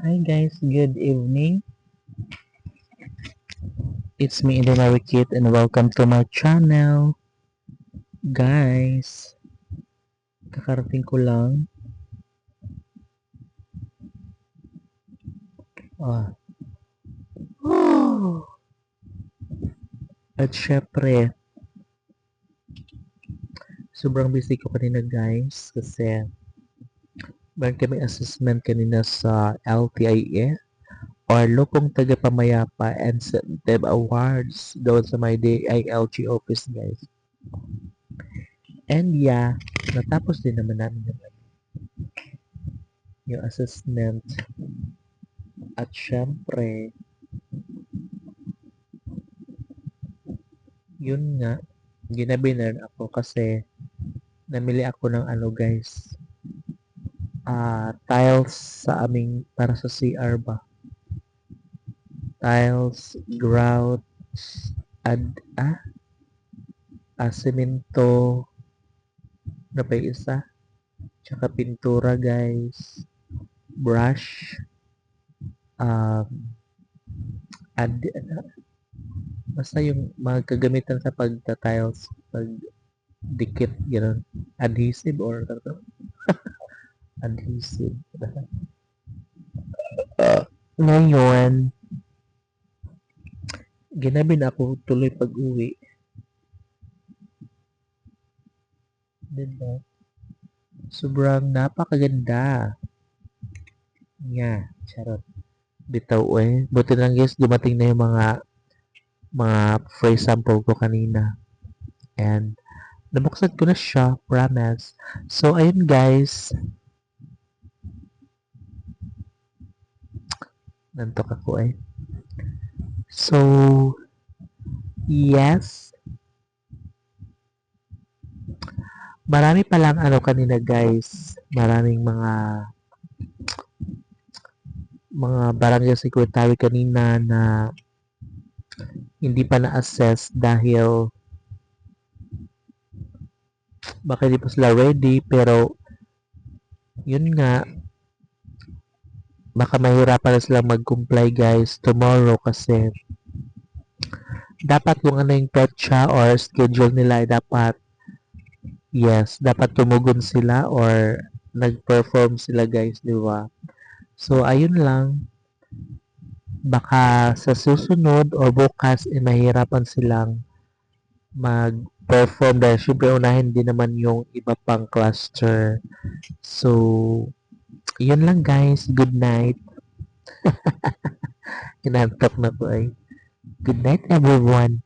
Hi guys, good evening. It's me, Eden Marikit, and welcome to my channel. Guys, kakarating ko lang. Ah. At syempre, sobrang busy ko kanina guys kasi meron kami assessment kanina sa LTIA or Lupong Tagapamayapa and Incentive Awards doon sa my DILG office guys. And yeah, natapos din naman namin yung assessment. At syempre, yun nga, ginabinan ako kasi namili ako ng ano guys, tiles sa aming, para sa CR ba? Tiles, grouts, ad, semento, na pa yung isa? Tsaka pintura guys, brush, basta yung mga kagamitan sa pagta-tiles, pag-dikit, gano'n. Adhesive or adhesive. Ngayon, ginabi na ako tuloy pag-uwi. Diba? Sobrang napakaganda. Nga, charot. Bitaw eh. Buti lang guys, dumating na yung mga free sample ko kanina. And, nabuksan ko na siya, promise. So, ayun guys. Nantok ako eh. So, yes. Marami palang ano kanina guys. Maraming mga barangay secretary kanina na hindi pa na-assess dahil baka hindi pa sila ready, pero yun nga, baka mahirapan na silang mag-comply guys tomorrow kasi dapat kung ano yung petsa or schedule nila ay dapat tumugon sila or nag-perform sila guys, di ba? So, ayun lang, baka sa susunod o bukas mahirapan silang mag-perform dahil syempre unahin din naman yung iba pang cluster. So, yun lang guys. Good night. Kinantok na ko ay. Good night everyone.